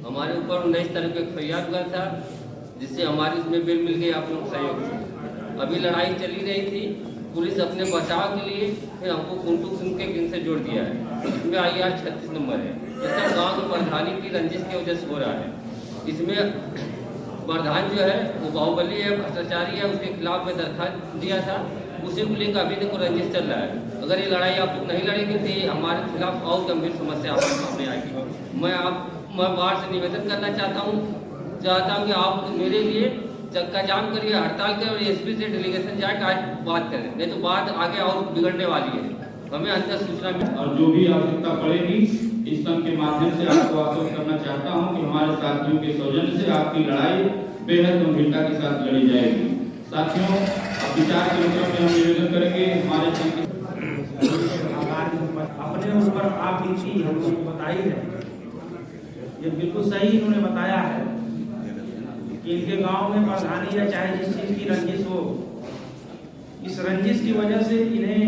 हमारे ऊपर 19 तारीख को FIR हुआ था, जिससे हमारी इसमें बेल मिल गई आप लोग सहयोग से। अभी लड़ाई चली रही थी, पुलिस अपने बचाव के लिए फिर हमको कुंटू सिंह के गिन से जोड़ दिया है। इसमें IR 36 नंबर है। इसका गाँव में प्रधानी की रंजिश की वजह से हो रहा है। इसमें प्रधान जो है वो बाहुबली है, भ्रष्टाचारी है, उसके खिलाफ में दरखास्त दिया था, उसी को लेकर अभी तक रंजिश चल रहा है। अगर ये लड़ाई आप लोग नहीं लड़ेंगे तो ये हमारे खिलाफ और गंभीर समस्या आपके सामने आएगी। मैं बाहर से निवेदन करना चाहता हूँ कि आप मेरे लिए चक्का जाम करिए, हड़ताल करें और SP से डेलीगेशन जाकर आज बात करें, नहीं तो बात आगे और बिगड़ने वाली है। हमें अंतर सूचना मिल और जो भी आवश्यकता पड़ेगी इस संघ के माध्यम से आपको आश्वस्त करना चाहता हूं कि हमारे साथियों के सौजन्य से आपकी लड़ाई बेहद गंभीरता के साथ लड़ी जाएगी। साथियों, अब विचार के क्रम में हम निवेदन करेंगे हमारे संघ अपने ऊपर आप बीती हमको बताई है, ये बिल्कुल सही इन्होंने बताया है कि इनके गांव में प्रधानी या चाहे जिस चीज की रंजिश हो, इस रंजिश की वजह से इन्हें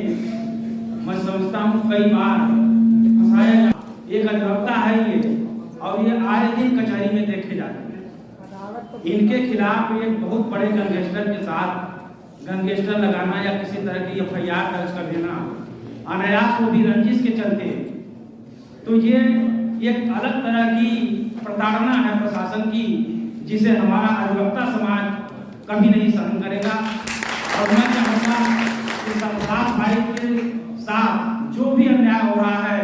मैं समझता हूँ कई बार फंसाया। एक अधिवक्ता है ये, और ये आए दिन कचहरी में देखे जाते हैं। इनके खिलाफ एक बहुत बड़े गैंगस्टर के साथ गैंगस्टर लगाना या किसी तरह की FIR दर्ज कर देना अनायास वो भी रंजिश के चलते, तो ये एक अलग तरह की प्रताड़ना है प्रशासन की, जिसे हमारा अधिवक्ता समाज कभी नहीं सहन करेगा। और मैं चाहूँगा कि संविधान भाई के साथ जो भी अन्याय हो रहा है,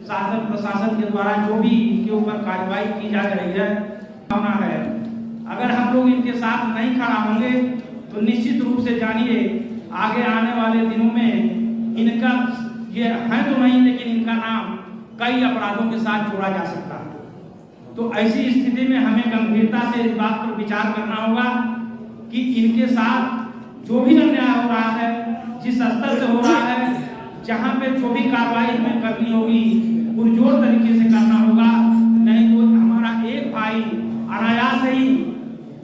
शासन प्रशासन के द्वारा जो भी इनके ऊपर कार्रवाई की जा रही है, अगर हम लोग इनके साथ नहीं खड़ा होंगे तो निश्चित रूप से जानिए आगे आने वाले दिनों में इनका ये है तो नहीं, लेकिन इनका नाम कई अपराधों के साथ जोड़ा जा सकता है। तो ऐसी स्थिति में हमें गंभीरता से इस बात पर विचार करना होगा कि इनके साथ जो भी अन्याय हो रहा है, जिस स्तर से हो रहा है, जहाँ पे जो भी कार्रवाई हमें करनी होगी पुरजोर तरीके से करना होगा, नहीं तो हमारा एक भाई अनायास ही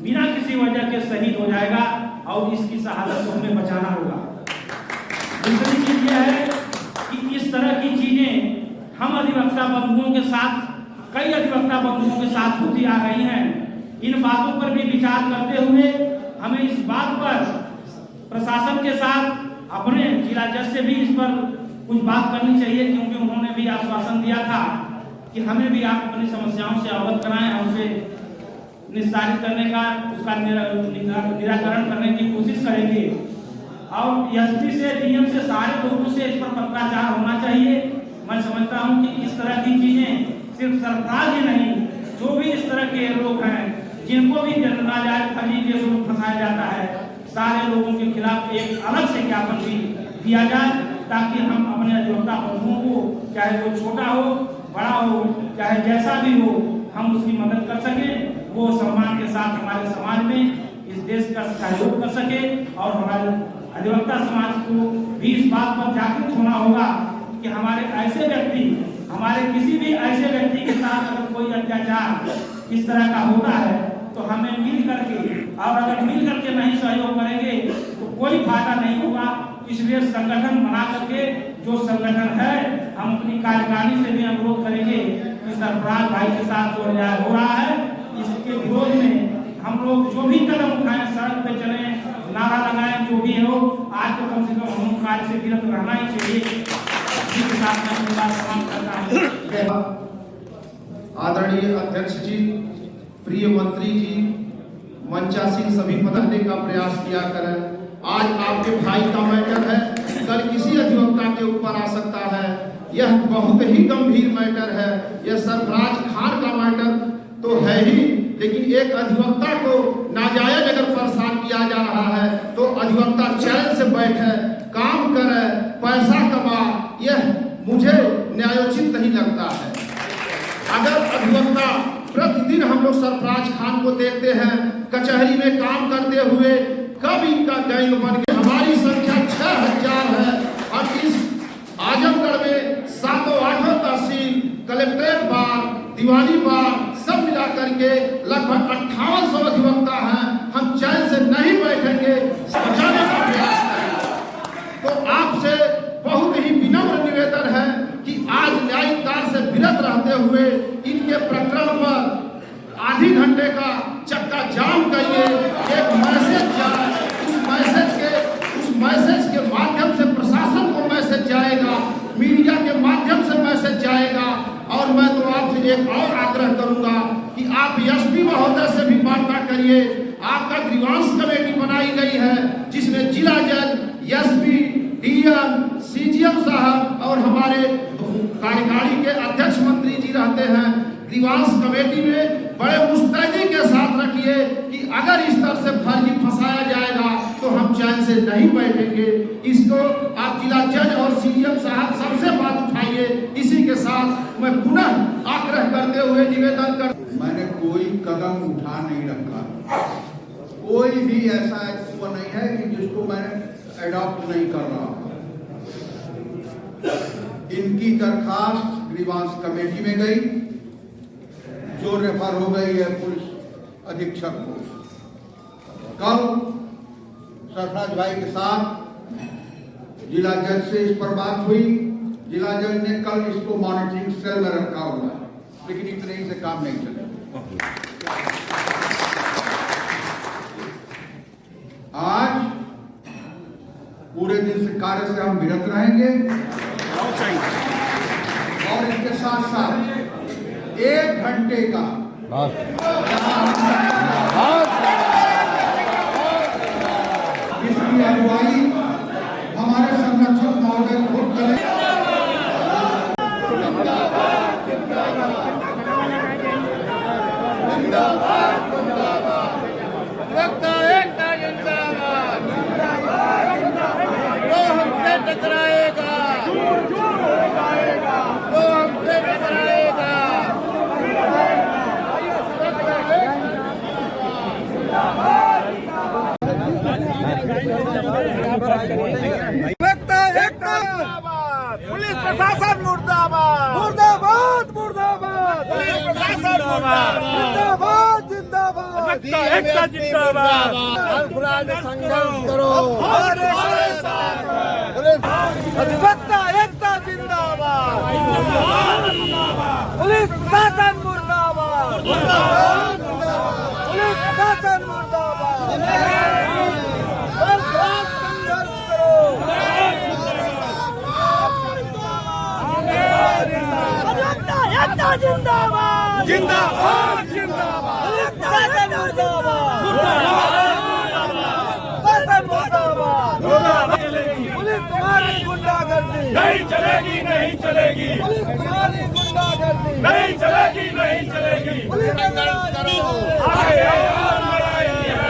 बिना किसी वजह के शहीद हो जाएगा और इसकी शहादत को हमें बचाना होगा। दूसरी चीज यह है कि इस तरह की चीजें हम अधिवक्ता बंधुओं के साथ, कई अधिवक्ता बंधुओं के साथ होती आ रही हैं। इन बातों पर भी विचार करते हुए हमें इस बात पर प्रशासन के साथ अपने जिला जज से भी इस पर कुछ बात करनी चाहिए, क्योंकि उन्होंने भी आश्वासन दिया था कि हमें भी आप अपनी समस्याओं से अवगत कराएं, हमसे निस्तारित करने का, उसका निराकरण करने की कोशिश करेंगे। और SP से DM से सारे लोगों से इस पर पत्राचार होना चाहिए। मैं समझता हूं कि इस तरह की चीजें सिर्फ सरकार ही नहीं, जो भी इस तरह के लोग हैं जिनको भी नाजायज फर्जी केसों में फंसाया जाता है, सारे लोगों के खिलाफ एक अलग से ज्ञापन भी दिया जाए, ताकि हम अपने अधिवक्ता बंधुओं को, चाहे वो छोटा हो बड़ा हो, चाहे जैसा भी हो, हम उसकी मदद कर सकें, वो सम्मान के साथ हमारे समाज में इस देश का सहयोग कर सके। और हमारे अधिवक्ता समाज को भी इस बात पर जागरूक होना होगा कि हमारे ऐसे व्यक्ति, हमारे किसी भी ऐसे व्यक्ति के साथ अगर कोई अत्याचार इस तरह का होता है तो हमें मिल करके, और अगर मिल करके नहीं सहयोग करेंगे तो कोई फायदा नहीं होगा। इसलिए संगठन बना करके, जो संगठन है, हम अपनी कार्यकारिणी से भी अनुरोध करेंगे कि सरफराज भाई के साथ जो अन्याय हो रहा है, इसके विरोध में हम लोग जो भी कदम उठाएं, सड़क पे चले, नारा लगाएं, जो भी हो, आज तो कम से कम हम कार्य से विरत रहना ही चाहिए। आदरणीय अध्यक्ष जी, प्रिय मंत्री जी, मंचासीन सभी पधारने का प्रयास किया करें। आज आपके भाई का मैटर है, कल किसी अधिवक्ता के ऊपर आ सकता है। यह बहुत ही गंभीर मैटर है। यह सरफराज खान का मैटर तो है ही, लेकिन एक अधिवक्ता को नाजायज अगर परेशान किया जा रहा है तो अधिवक्ता चैन से बैठे, काम करे, पैसा कमा, यह मुझे न्यायोचित नहीं लगता है। अगर अधिवक्ता प्रतिदिन हम लोग सरफराज खान को देखते हैं कचहरी में काम करते हुए, कब इनका गैंग बन गया। हमारी संख्या 6000 है और इस आजमगढ़ में 7-8 तहसील, कलेक्ट्रेट बार, दीवानी बार सब मिला करके लगभग 5800 अधिवक्ता हैं। हम चैन से नहीं बैठेंगे, बचाने का प्रयास करेंगे। तो आपसे बहुत ही विनम्र निवेदन है कि आज न्यायिक कार्य से विरत रहते हुए इनके प्रकरण पर आधी घंटे का चक्का जाम करिए, एक मैसेज जाए, उस मैसेज के माध्यम से प्रशासन को मैसेज जाएगा, मीडिया के माध्यम से मैसेज जाएगा। और मैं तो आपसे एक और आग्रह करूंगा कि आप एसपी महोदय से भी वार्ता करिए। आपका ग्रीवांस कमेटी बनाई गई है जिसमें जिला जज, एसपी, डीएम, सीजीएम साहब और हमारे कार्यकारी के अध्यक्ष मंत्री जी रहते हैं। ग्रीवांस कमेटी में बड़े मुस्तैदी के साथ रखिए कि अगर इस तरह से फर्जी फंसाया जाएगा तो हम चैन से नहीं बैठेंगे। इसको आप जिला जज और सीजीएम साहब सबसे बात उठाइए। इसी के साथ मैं पुनः आग्रह करते हुए निवेदन कर, मैंने कोई कदम उठा नहीं रखा, कोई भी ऐसा वो नहीं है कि जिसको मैं एडॉप्ट नहीं कर रहा। इनकी दरखास्त ग्रीवांस कमेटी में गई जो रेफर हो गई है पुलिस अधीक्षक को। कल सरफराज भाई के साथ जिला जज से इस पर बात हुई। जिला जज ने कल इसको मॉनिटरिंग सेल में रखा हुआ है, लेकिन इतने ही से काम नहीं चलेगा। आज पूरे दिन से कार्य से हम विरत रहेंगे और इसके साथ साथ 1 घंटे का इसकी अगुवाई हमारे संरक्षक महोदय खुद करें। पुलिस प्रशासन मुर्दाबाद, मुर्दाबाद, मुर्दाबाद, पुलिस प्रशासन मुर्दाबाद, जिंदाबाद, एकता जिंदाबाद, अपराध संघर्ष करो, अधिवक्ता एकता जिंदाबाद, पुलिस प्रशासन मुर्दाबाद, पुलिस प्रशासन मुर्दाबाद, जिंदाबाद, जिंदाबाद, जिंदाबाद, पुलिस तुम्हारी गुंडागर्दी नहीं चलेगी, नहीं चलेगी, पुलिस तुम्हारी गुंडागर्दी नहीं चलेगी, नहीं चलेगी, पुलिस करो, आगे और लड़ाई है,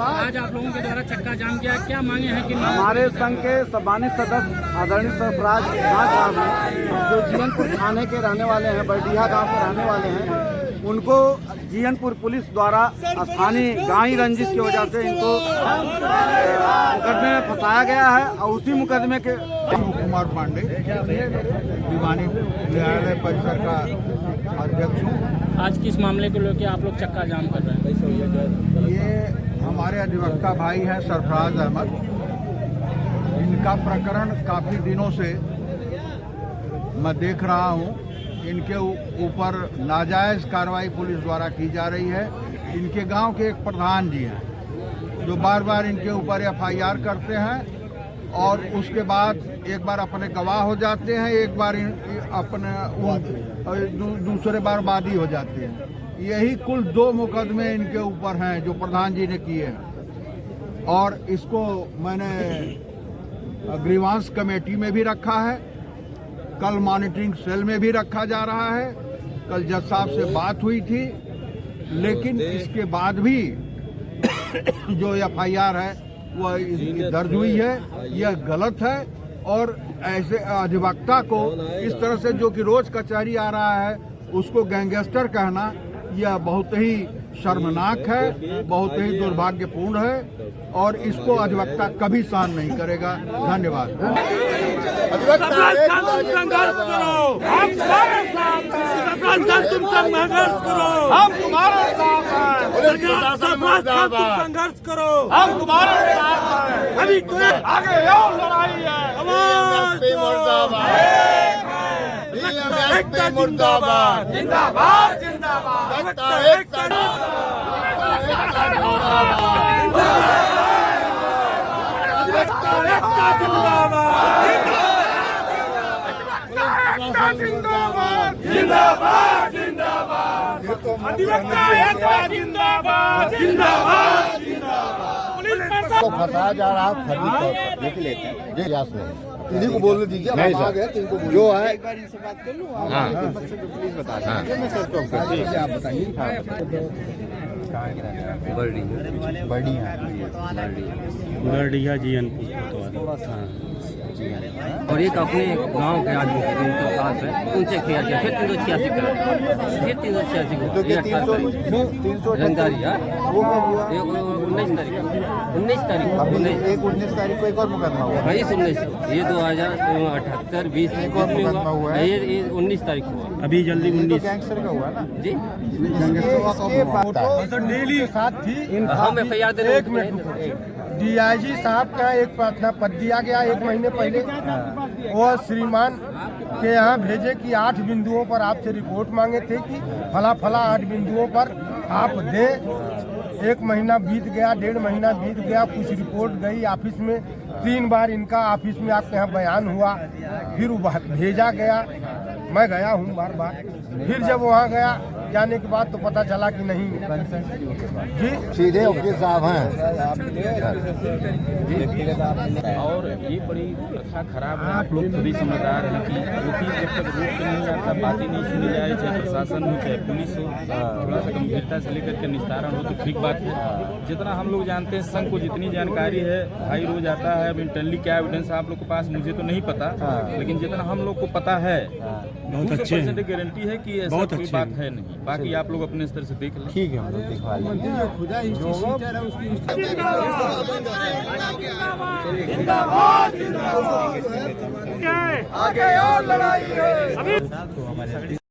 आज आप लोगों के द्वारा चक्का जाम किया, क्या मांगे हैं कि हमारे संघ के सम्मानित सदस्य आदरणीय सरफराज साहब हैं जो जीवनपुर थाने के रहने वाले हैं, बरडीहा गांव के रहने वाले हैं, उनको जीवनपुर पुलिस द्वारा स्थानीय गांवी रंजिश की वजह से इनको मुकदमे में फंसाया गया है और उसी मुकदमे के कुमार पांडे दीवानी न्यायालय परिसर का अध्यक्ष हूँ। आज किस मामले को लेकर आप लोग चक्का जाम कर रहे हैं? ये हमारे अधिवक्ता भाई हैं सरफराज अहमद, इनका प्रकरण काफी दिनों से मैं देख रहा हूँ। इनके ऊपर नाजायज कार्रवाई पुलिस द्वारा की जा रही है। इनके गांव के एक प्रधान जी हैं जो बार बार इनके ऊपर एफआईआर करते हैं और उसके बाद एक बार अपने गवाह हो जाते हैं, एक बार अपने दूसरे बार वादी हो जाते हैं। यही कुल 2 मुकदमे इनके ऊपर हैं जो प्रधान जी ने किए हैं और इसको मैंने ग्रीवांस कमेटी में भी रखा है, कल मॉनिटरिंग सेल में भी रखा जा रहा है। कल जज साहब से बात हुई थी, लेकिन इसके बाद भी जो एफआईआर है वह दर्ज हुई है, यह गलत है। और ऐसे अधिवक्ता को इस तरह से जो कि रोज कचहरी आ रहा है उसको गैंगस्टर कहना यह बहुत ही शर्मनाक है, बहुत ही दुर्भाग्यपूर्ण है और इसको अधिवक्ता कभी सहन नहीं करेगा। धन्यवाद। संघर्ष करो, हम तुम्हारे साथ हैं। तुम संघर्ष करो, हम तुम्हारे साथ हैं। संघर्ष करो, हम तुम्हारे साथ हैं। अभी आगे और लड़ाई है। मुर्दाबाद, जिंदाबाद, जिंदाबाद, जिंदाबाद, जिंदाबाद, अधिवक्ता एकता जिंदाबाद, जिंदाबाद, जिंदाबाद। पुलिस को फंसाया जा रहा है, देख लेते हैं इन्हीं को बोलने दीजिए। नहीं सर, जो है हाँ प्लीज बता दें। आप बताइए। बर्डिया जीएनपुर और एक अपने गांव के आदमी थे जिनके पास है, उनसे किया गया। फिर 386 करा, फिर 386 को 300 रंगदारी है। वो कब हुआ? 19 तारीख को 19 तारीख को अभी एक 19 तारीख को एक और मुकदमा हुआ। हाँ, 19 को ये 2078 20 में एक और मुकदमा हुआ है। ये 19 तारीख को हुआ। अभी जल्दी तो 19 गैंगस्टर का हुआ ना जी डेली साथ थी। हम FIR देने डीआईजी साहब का एक प्रार्थना पत्र दिया गया 1 महीने पहले। वो श्रीमान के यहाँ भेजे कि 8 बिंदुओं पर आपसे रिपोर्ट मांगे थे कि फला 8 बिंदुओं पर आप दें। 1 महीना बीत गया, 1.5 महीना बीत गया, कुछ रिपोर्ट गई ऑफिस में। 3 बार इनका ऑफिस में आपके यहाँ बयान हुआ, फिर भेजा गया। मैं गया हूँ बार। फिर जब वहाँ गया जाने के बाद तो पता चला कि नहीं जी सीधे वकील साहब हैं। और ये बड़ी प्रथा खराब है। आप लोग सभी समझदार हैं कि वकील जब तक रोक के नहीं जाता, बातें नहीं सुनी जाए, चाहे प्रशासन हो चाहे पुलिस हो, थोड़ा सा गंभीरता से लेकर के निस्तारण हो तो ठीक बात है। जितना हम लोग जानते हैं, संघ को जितनी जानकारी है, भाई रोज आता है। अब इंटरनली क्या एविडेंस आप लोग के पास मुझे तो नहीं पता, लेकिन जितना हम लोग को पता है बहुत अच्छे गारंटी है कि ऐसा कोई बात है नहीं। बाकी आप लोग अपने स्तर से देख लें। ठीक है, हम लोग दिखवा लेंगे। आगे और लड़ाई है।